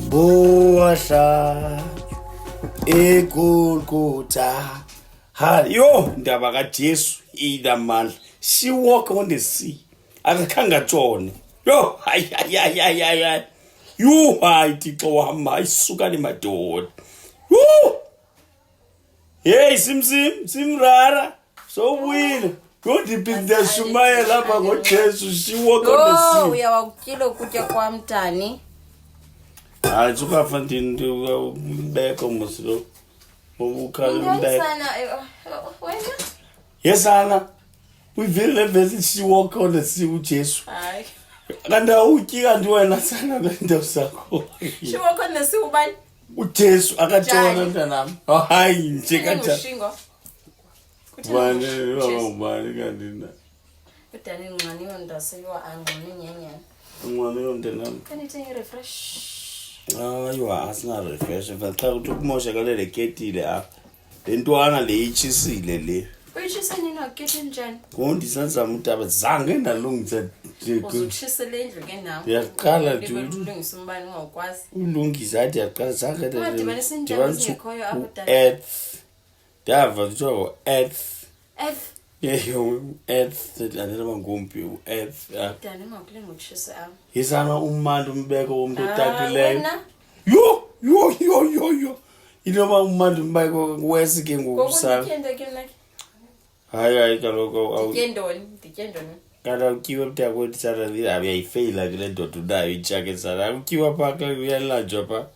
Boasha eGolgotha. Yo ndaba kaJesu inamandla. She walk on the sea. Akakhanga tshone. Yo hayi. You hayi Thixo wami ayisukani madoda. Woo! Hey simrara. So wile. Yondiphinda shumaye lapha ngoJesu. She walk on the sea. Oh uyawakutshilo ukutya kwamntani. Hayi sukafa ndini umbeko musilo. Ukhala umbeko. Wena? Yes Anna. We vele vele she walk on the sea uJesu. Hayi. Kanda utyika ndiwena sana lento sakho. She walk on the sea ubani? uJesu akatshona mntanami. Hayi nje kanjani. Ushingo. Bani kanti na. Udani nqaniwe ndasiwa angqoni nyenyana. Ngwane yomntanami. Can you take a refresh? Ayiwa asina refresh mfana cha ukuthi ukumoshakale le ketile apha. Lentwana le ichisile le. Uyishisa nini akethe njani? Ngondi sanzama utaba zange ndalungisa Uzuchisa le ndlu ke nawe. Yaqala nje ulungisa umbani ungakwazi. ulungisa athi yaqala zange Wadibanisa indawo ezingekhoyo apho dala. earth. Dava kuthiwa earth. F. Yeyo earth andela mangompi earth. Dani ngakule ngokushisa apha. Yisana umandi umbeko womuntu otakileyo. Wena? Yo. Inoba umandi umbeko wesike ngokusala. Ngokuthenda ke nake. Hayi kaloko Ndityendoni. Kana ukiwa mtako tsara ndi abayifaila kule ndodo nayo ichake tsara ukiwa phaka uyalajwa pa.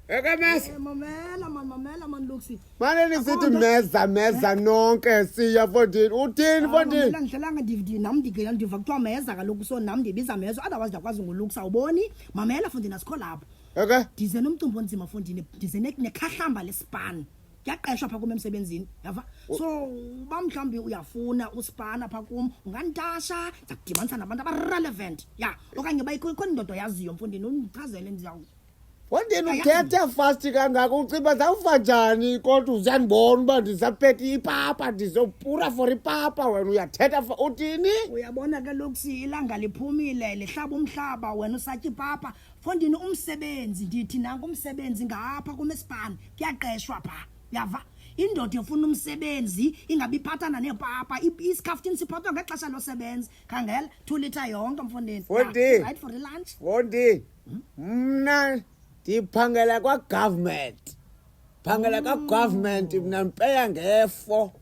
Ekamesa. Mamela man Luxi. Manje nisithi meza nonke siya fondini. Uthini fondini? Ngihlelanga DVD nami ndigela ndiva kuthiwa meza kaloku so nami ndibiza mezo otherwise ndakwazi ngoluxa uboni mamela fondini asikho lapho. Okay. Ndize nomcimbi onzima fondini ndize nekhahlamba lespan. Yaqeshwa pha kum emsebenzini yava so uba mhlambi uyafuna uspana pha kum ungantasha ndakudibanisa nabantu abarelevant ya okanye bayikho indodo yaziyo mfondini undichazele ndizawu. Fondini uthethe fast kangaka uciba zawufa njani kodwa uzanibona uba ndisaphethe ipapa ndizopura for ipapa wena uyathetha uthini? Uyabona ke Luxi ilanga liphumile lehlaba umhlaba wena usatya ipapa fondini umsebenzi ndithi nanku umsebenzi ngapha kumespan kuyaqeshwa pha yava indoda efuna umsebenzi ingabiphathana nepapa iskaftin siphathwa ngexesha losebenza khangela 2 liter yonke mfondini right for the lunch Fondini mna ndiphangela kwa-government mna mpeya ngefo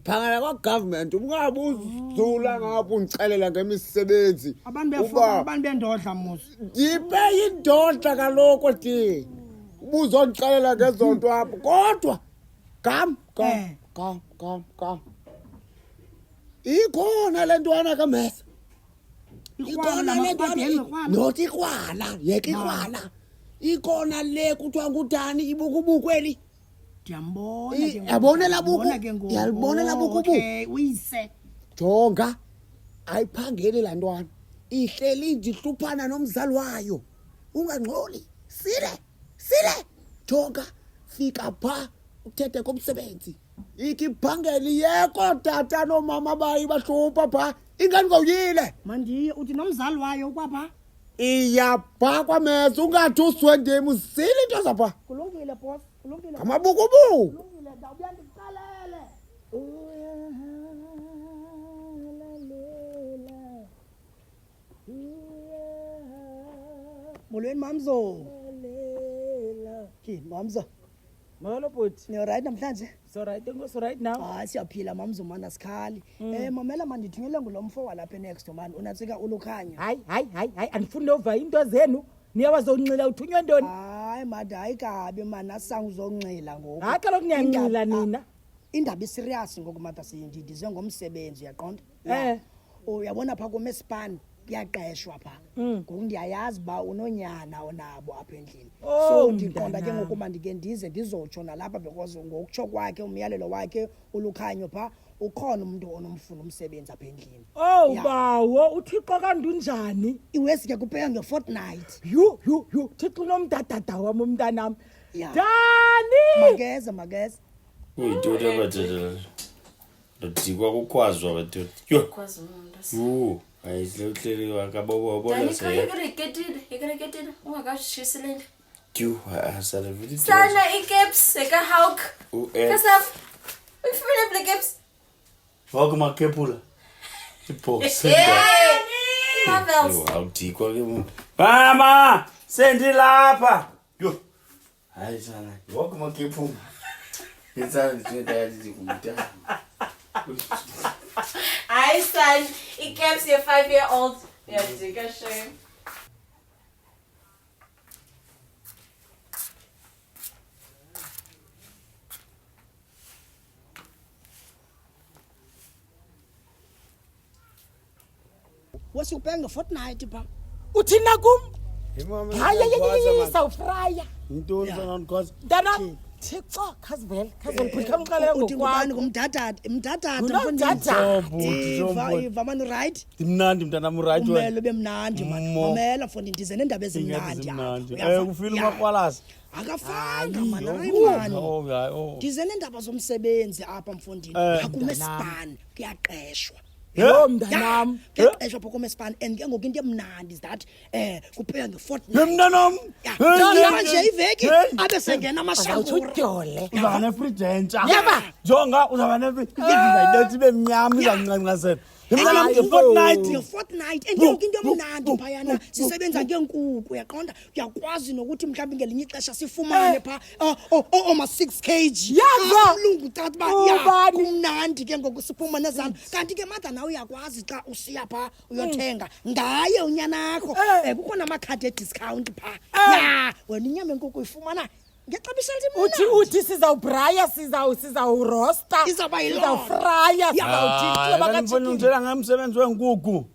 phangela kwa-government ungabuzula ngapho undixelela ngemisebenzi abantu bendodla musi ndipeya indoda kaloku ti ubuzondixelela ngezonto apho kodwa kam ikhona le ntwana kamesa ikhona le ntwana not ikrwala yeka ikrwala ikona le kuthiwa ngudani ibukubukweli ndiyambona yabonela buku yalibonela buku okay uyise jonga ayiphangeli laa ntwana ihleli ndihluphana nomzali wayo ungangxoli sile jonga fika pha uthethe komsebenzi ikiphangeli yeko tata nomama bayi bahlupha pha ingani ngawuyile mandiye uthi nomzali wayo kwapha iyapha kwameza ungathi uswendemi uzile into zapha kulungile boss kulungile amabukubu kulungile ndawubuya ndikuxelele molweni mamzo ki mamzo Molo bhuti. You're right namhlanje? So right, so right now. Hayi siyaphila mamzumana sikhali. Mamela mandithunyele ngulomfo walapha next man unatsika ulukhanya. Hayi andifuni nova into zenu. Niyawazonxila uthunywe ntoni? Hayi mada hayi kabi mana sangizonxila ngoku. Hayi kaloku niyanxila nina. Indaba iserious ngoku mada siyindidize ngomsebenzi uyaqonda? Uyabona pha kumespan kuyaqeshwa pha. Ngoku ndiyayazi ba unonyana onabo apha endlini. So ndiqonda ke ngokuba ndike ndize ndizotsho nalapha because ngokutsho kwakhe umyalelo wakhe ulukhanyo pha ukhona umuntu onomfuna umsebenzi apha endlini. Oh bawo uthixo kandunjani? Iwesi ke kupheka ngefortnight. Yu thixo nomdadada wami umntanami. Dani! Mageza. Uyinto abathela. Ndikwa kukhwazwa abathela. Yo. Kwazi umuntu. Ayihleli wakabobo bona Dani se. you gonna get it. Ungakashiselele. Asala vidi. Sana ikeps eka hawk. Kasaf. Ufuna black caps. Waka makepula. Ibox. Marvels. Awudikwa ke umuntu. Mama, sendilapha. Yo. Hayi sana. Waka makepula. Ngitsana nje yazi kumntana. Hi son, ikeps your 5-year-old. Yeah, take a shame. Wesi kupheka ngefortnight pha. Uthina kum? Imama. Hayi sawufraya. Intoni sana because Mntanam thixo khazivela phika mqale Uthi ngubani ngokwakho. ngumdadada Ngumdadada. Iva mani right? Imnandi mntanami right wena. Umelo bemnandi mamela fundi ndize nendaba ezimnandi Ufila umakwalasa. akafanga mana mani Oh. ndize nendaba zomsebenzi apha mfondini akumespan kuyaqeshwa Yo mntanam. kuyaqeshwa pha kumespan and ke ngoku into emnandi is that kupheka ngefortnight Mntanam. manje iveki abe sengena amashakura Utyole. Uzaba ne-fridge entsha. Yeba. Jonga uzaba ne-fridge izayilethi ibe mnyama izancancasela. Mntanam ngefortnight. ngefortnight and ke ngoku into emnandi phayana sisebenza ngeenkukhu uyaqonda uyakwazi nokuthi mhlawumbi ngelinye ixesha sifumane pha oma 6 kg Yaza. umlungu tata ba Ubani? kumnandi ke ngoku siphuma nezana kanti ke mada nawe uyakwazi xa usiya pha uyothenga ngaye unyanakho kukho namakhadi ediscount pha ya wena inyama enkukhu uyifumana ngexabisa Uthi sizawubraya sizawurosta. Izawuba yiloo. Sizawufraya Hayi ngifuna ngitshela ngemsebenzi wenkuku.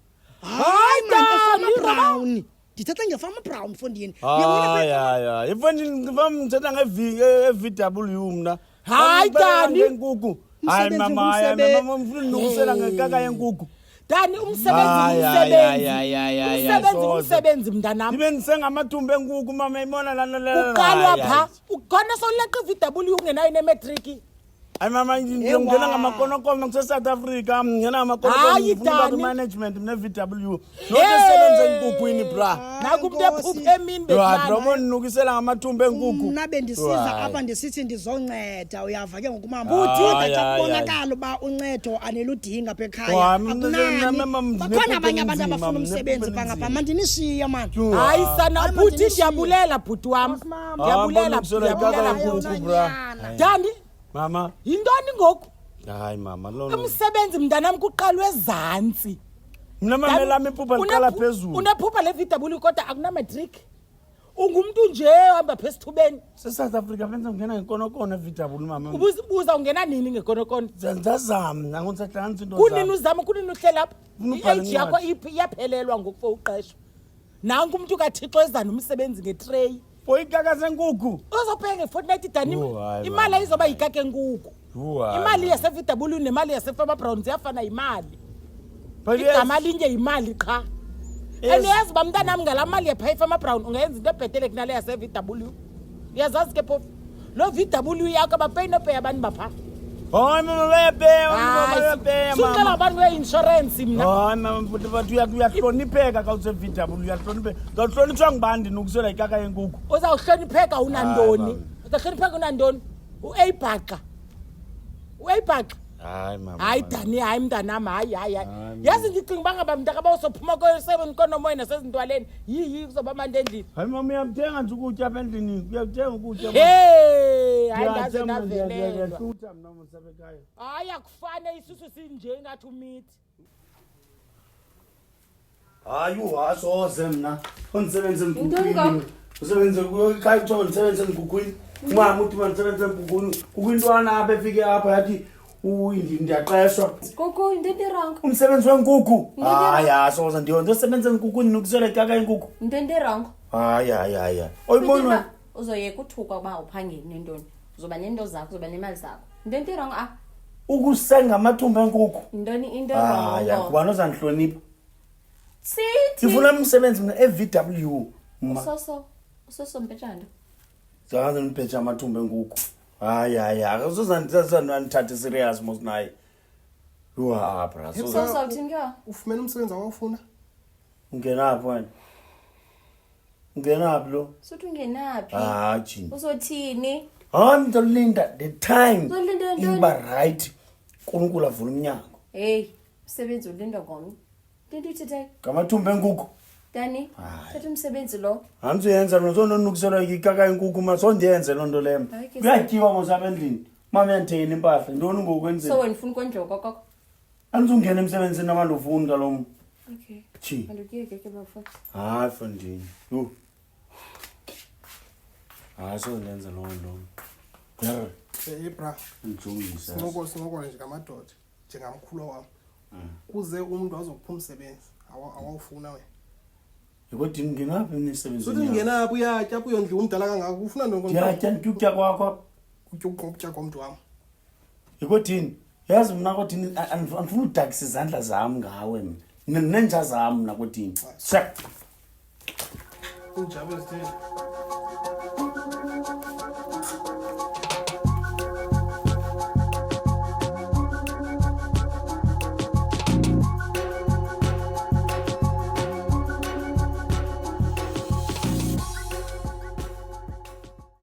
hayi man Dani, efama brown ndithetha ngefama brown mfondini Hayi. Ngithetha nge-VW mna. Hayi, Dani. Ngenkukhu. Hayi mama, ngifuna nokusela ngekaka yenkukhu. Dani umsebenzi mntanam. Ibe ngisengamathumbu enkuku mama ibona la. Uqalwa pha ukhona sowuleqa iVW ungenayo nematriki. Hayi mama ngingena ngamakonokono ngise-South Africa ngingena ngamakonokono Hayi, ngifuna Dani. management ne-VW. Nokusebenza enkukwini bra. Naku umuntu ephupha emini bethana. Drobo nukisela ngamathumbu enkuku. mna bendisiza apha ndisithi ndizonceda uyava ke ngokumama Hayi, uthi xa hayi, kubonakala uba uncedo aneludinga apha ekhaya Hayi, akunani bakhona abanye abantu abafuna umsebenzi pha ngapha mandinishiya mani Hayi sana Hayi, bhuti mandinishiywe. ndiyabulela bhuti wami. Ndiyabulela. Enkuku bra. Dani Mama. yintoni ngoku? Hayi mama lo. Umsebenzi mntanam kuqalwe ezantsi. Mina mamela iphupha liqala phezulu. Unephupha le-VW kodwa akunamatric. Ungumuntu nje ohamba phesithubeni. Se-South Africa benza ngena ngekonokono e-VW mama. Ubuza ungena nini ngekonokono? Ndazama angisahlanganisi into Kunini uzama kunini uhlela apha? Ufuna ubhala I-age yakho iyaphelelwa ngoku for uqesho. Nanku umuntu kaThixo eza nomsebenzi ngetray. Boyikaka senkukhu. Uzopheka ngefortnight Dani. Hayi, Imali ayizoba yikake enkukhu. Hayi. Imali yase-VW nemali yase-Farmer Brown ziyafana imali. But Igama linye imali qha. Eniyazi uba mntanami ngalaa mali yapha iFarmer Brown ungenza into ebhetele kunale yase-VW. Uyazazi ke phofu lo VW yakho abapeyi nopeya abantu bapha. Hayi mama bayapeya Suqala mama. abantu be-insurance mna. Hayi mama but uyahlonipheka xa use-VW uyahlonipheka. Uzahlonitshwa ngubani ndinokusela ikaka yenkukhu? Uzawuhlonipheka unandoni? Hayi, Uzawuhlonipheka unandoni? U-Abhaqa. Hayi mama. Hayi Dani, hayi mntanam, hayi. Yazi ndicinga uba ngaba mntaka bawusophuma konomoya hayi ndaze ndavelelwa Ngiyahluta mina msebekhaya. hayi akufane isusu sinje ngathi umithi Hayi uhasoze mina. Ondisebenze Intoni emgugwini. ka? Usebenze kukhaya kuthiwa ndisebenze emgugwini. Mama uthi mandisebenze emgugwini. Ukwintwana apha efike apha yathi ndiyaqeshwa. Gogo, into wrong. Umsebenzi wenkukhu. Ndiyena. Hayi asoze ndiyonze sebenze enkukhwini nokusela ikaka inkukhu. Into wrong. Hayi. Oyibona Uzoyeka uthuka uba uphangeli nentoni. Uzoba nento zakho, uzoba nemali zakho. Into wrong ah. ukusenga amathumbu enkukhu. Intoni into wrong? Hayi akubani ozandihlonipha. Sithi. Ngifuna umsebenzi mina eVW. Usoso mpetshana. Zaze niphethe amathumbu enkukhu. Hayi akuzozandithatha serious mos naye. Uha bra. Usoso uthinga. Ufumene umsebenzi awufuna? Ungenaphi wena? Ungenaphi lo? Sothi ungenaphi? Jini. Uzothini? Hayi ngizolinda the time. Uzolinda ntoni? Iba right. uNkulunkulu avula umnyango. Hey, umsebenzi ulinda ngomnye. Into ithethe Ngamathumbu enkukhu. Dani, thatha umsebenzi lo. Angizoyenza lo zononukisela ikaka inkukhu masondiyenze lonto lema. Kuyatyiwa mosabe endlini. Mama yanthenga impahla ntoni ngokwenzeni? So wena ufuna konjo kokoko. Anizungena emsebenzini nabantu ufuni kalomo. Okay. Chi. Andukeke ke bafana. Hayi fondini. Yo. So ndenza lo nto. Hey bra, Ngijongisa. sinokona nje ngamadoda njengamkhulu wami. Kuze umuntu azokuphuma umsebenzi, awawufuna wena. Ykodwa ngingapi Sothi emsebenzini? ngingenaphi uyatya apho uyondla umdala kangaka ufuna ntonto Ngiyatya ukutya kwakho. ukutya komuntu wami. Ykodwa yazi mina kodwa andifuna udakisa izandla zami ngawe mina. Nenja zami mina kodwa. Check. Unjabe sithini?